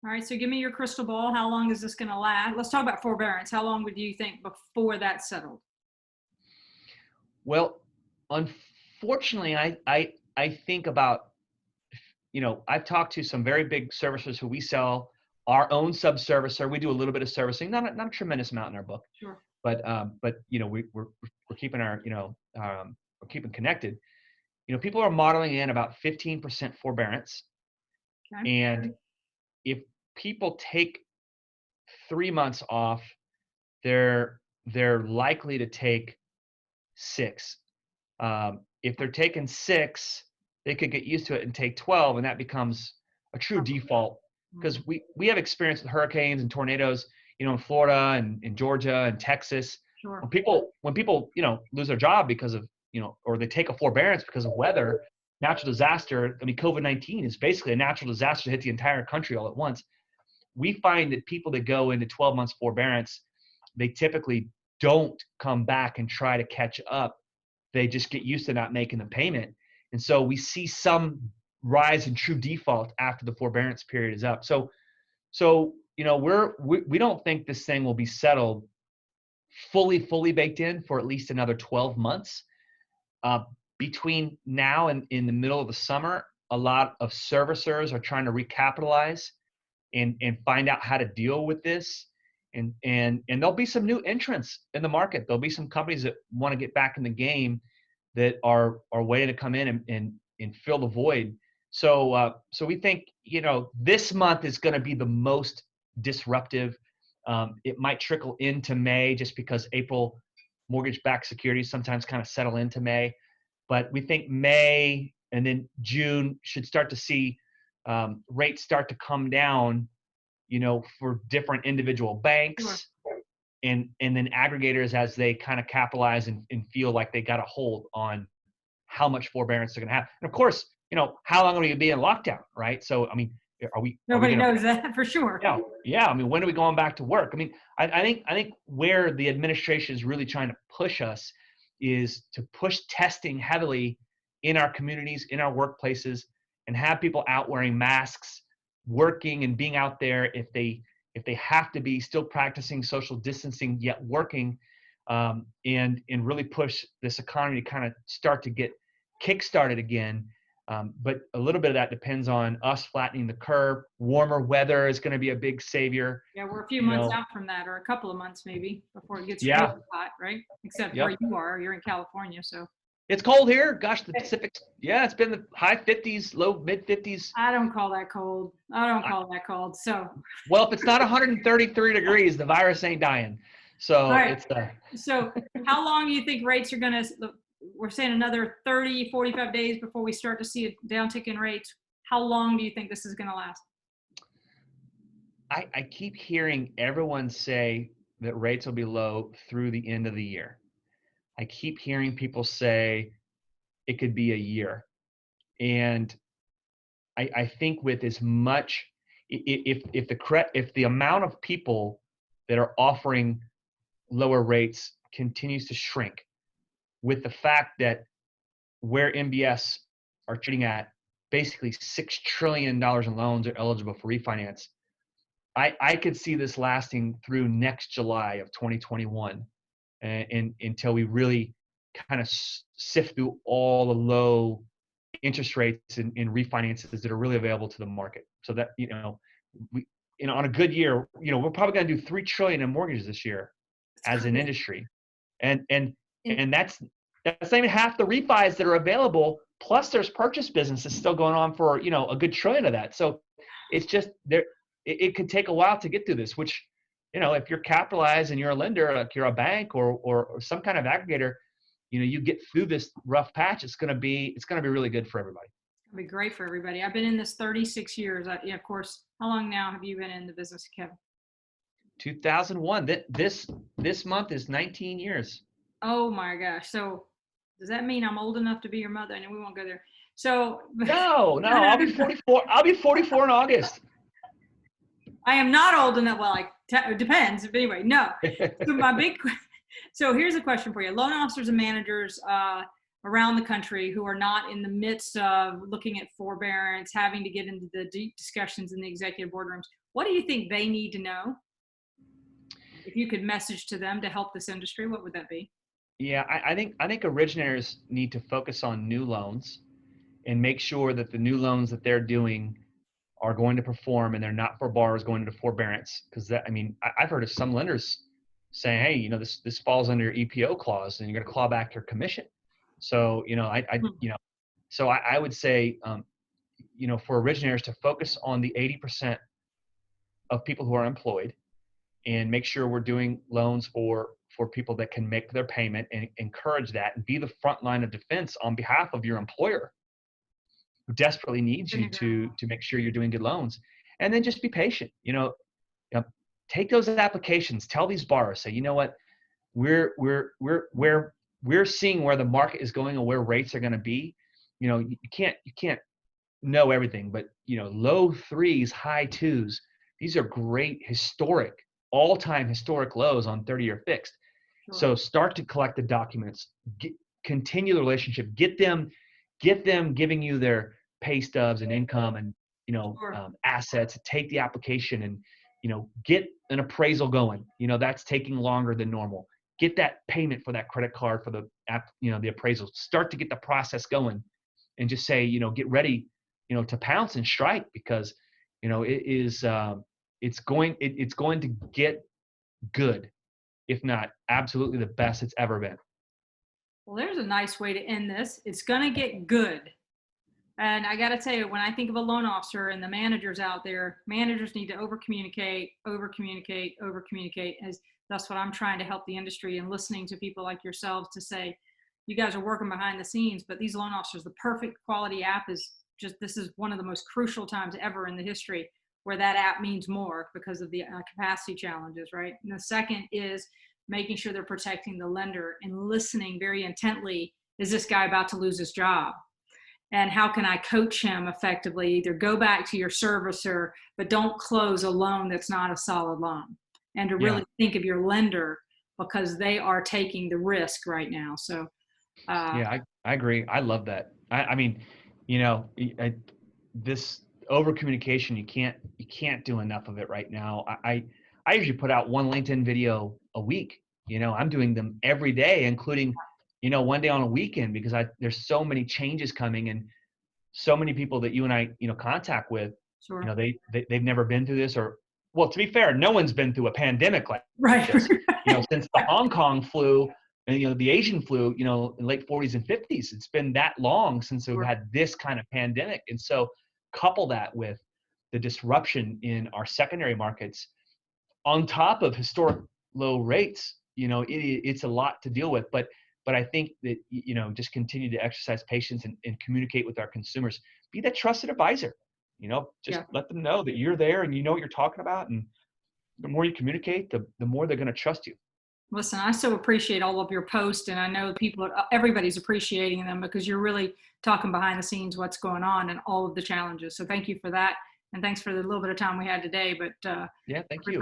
All right. So give me your crystal ball. How long is this going to last? Let's talk about forbearance. How long would you think before that's settled? Well, unfortunately, I think about, I've talked to some very big servicers who we sell our own sub-servicer. We do a little bit of servicing, not a tremendous amount in our book, Sure. but we're keeping we're keeping connected. People are modeling in about 15% forbearance, Okay. and if people take 3 months off, they're likely to take 6. If they're taking 6, they could get used to it and take 12, and that becomes a true default, because we have experience with hurricanes and tornadoes, in Florida and in Georgia and Texas. Sure. When people lose their job because of, or they take a forbearance because of weather, natural disaster. I mean, COVID-19 is basically a natural disaster to hit the entire country all at once. We find that people that go into 12 months forbearance, they typically don't come back and try to catch up. They just get used to not making the payment. And so we see some rise in true default after the forbearance period is up. So we don't think this thing will be settled fully baked in for at least another 12 months. Between now and in the middle of the summer, a lot of servicers are trying to recapitalize and find out how to deal with this. And there'll be some new entrants in the market. There'll be some companies that want to get back in the game that are waiting to come in and fill the void. So we think, this month is going to be the most disruptive. It might trickle into May just because April mortgage-backed securities sometimes kind of settle into May. But we think May and then June should start to see rates start to come down, for different individual banks. Sure. And then aggregators as they kind of capitalize and feel like they got a hold on how much forbearance they're going to have. And of course, how long are we going to be in lockdown, right? So, I mean, Nobody knows that for sure. Yeah. I mean, when are we going back to work? I mean, I think where the administration is really trying to push us is to push testing heavily in our communities, in our workplaces, and have people out wearing masks, working and being out there if they have to be, still practicing social distancing yet working, and really push this economy to kind of start to get kick-started again. But a little bit of that depends on us flattening the curve. Warmer weather is going to be a big savior. Yeah, we're a few months out from that, or a couple of months maybe, before it gets really hot, right? Except where you are, you're in California, so. It's cold here. Gosh, the Pacific. Yeah, it's been the high 50s, low mid 50s. I don't call that cold. So. Well, if it's not 133 degrees, the virus ain't dying. So right. So how long do you think rates are going to, we're saying another 30, 45 days before we start to see a downtick in rates. How long do you think this is going to last? I keep hearing everyone say that rates will be low through the end of the year. I keep hearing people say it could be a year. And I think with as much, if the amount of people that are offering lower rates continues to shrink, with the fact that where MBS are trading at basically $6 trillion in loans are eligible for refinance, I could see this lasting through next July of 2021. And until we really kind of sift through all the low interest rates and refinances that are really available to the market. So that, on a good year, we're probably going to do $3 trillion in mortgages this year as an industry. And that's not even half the refis that are available. Plus there's purchase businesses still going on for, a good trillion of that. So it's just there. It could take a while to get through this, which, if you're capitalized and you're a lender, like you're a bank or some kind of aggregator, you get through this rough patch. It's going to be really good for everybody. It'll be great for everybody. I've been in this 36 years. Of course. How long now have you been in the business, Kevin? 2001. This month is 19 years. Oh my gosh. So does that mean I'm old enough to be your mother? And we won't go there. So no, I'll be 44. I'll be 44 in August. I am not old enough. Well, it depends. But anyway, no. So here's a question for you. Loan officers and managers, or around the country who are not in the midst of looking at forbearance, having to get into the deep discussions in the executive boardrooms, what do you think they need to know? If you could message to them to help this industry, what would that be? Yeah, I think originators need to focus on new loans and make sure that the new loans that they're doing are going to perform and they're not for borrowers going into forbearance. Because that, I mean, I've heard of some lenders saying, hey, this falls under your EPO clause and you're going to claw back your commission. So, I would say, for originators to focus on the 80% of people who are employed and make sure we're doing loans for people that can make their payment, and encourage that and be the front line of defense on behalf of your employer who desperately needs you to make sure you're doing good loans. And then just be patient. Take those applications, tell these borrowers, say, you know what, we're seeing where the market is going and where rates are going to be. You can't know everything, but low threes, high twos, these are great all-time historic lows on 30-year fixed. Sure. So start to collect the documents, continue the relationship, get them giving you their pay stubs and income and sure. Assets. Take the application and get an appraisal going. That's taking longer than normal. Get that payment for that credit card for the app, the appraisal. Start to get the process going, and just say, get ready, to pounce and strike, because it's going to get good, if not absolutely the best it's ever been. Well, there's a nice way to end this. It's going to get good. And I got to tell you, when I think of a loan officer and the managers out there, managers need to over communicate. As that's what I'm trying to help the industry, and listening to people like yourselves to say, you guys are working behind the scenes, but these loan officers, the perfect quality app this is one of the most crucial times ever in the history where that app means more because of the capacity challenges, right? And the second is making sure they're protecting the lender and listening very intently. Is this guy about to lose his job? And how can I coach him effectively? Either go back to your servicer, but don't close a loan that's not a solid loan. And to really think of your lender, because they are taking the risk right now. So I agree. I love that. I mean, this over communication, you can't do enough of it right now. I usually put out one LinkedIn video a week. I'm doing them every day, including one day on a weekend, because there's so many changes coming, and so many people that you and I contact with. Sure. They've never been through this, or, well, to be fair, no one's been through a pandemic like this. Since the Hong Kong flu and the Asian flu, in late 40s and 50s. It's been that long since we've had this kind of pandemic. And so couple that with the disruption in our secondary markets on top of historic low rates, it's a lot to deal with. But I think that, just continue to exercise patience and communicate with our consumers. Be that trusted advisor, let them know that you're there and you know what you're talking about. And the more you communicate, the more they're going to trust you. Listen, I so appreciate all of your posts, and I know everybody's appreciating them, because you're really talking behind the scenes what's going on and all of the challenges. So thank you for that, and thanks for the little bit of time we had today. But thank you.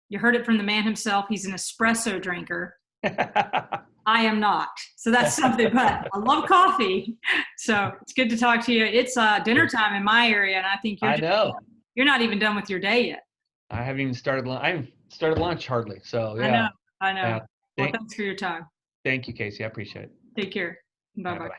You heard it from the man himself. He's an espresso drinker. I am not, so that's something. But I love coffee, so it's good to talk to you. It's dinner time in my area, and I think you're not even done with your day yet. I haven't even started. I haven't started lunch hardly. So yeah. I know. Well, thanks for your time. Thank you, Casey. I appreciate it. Take care. Bye-bye.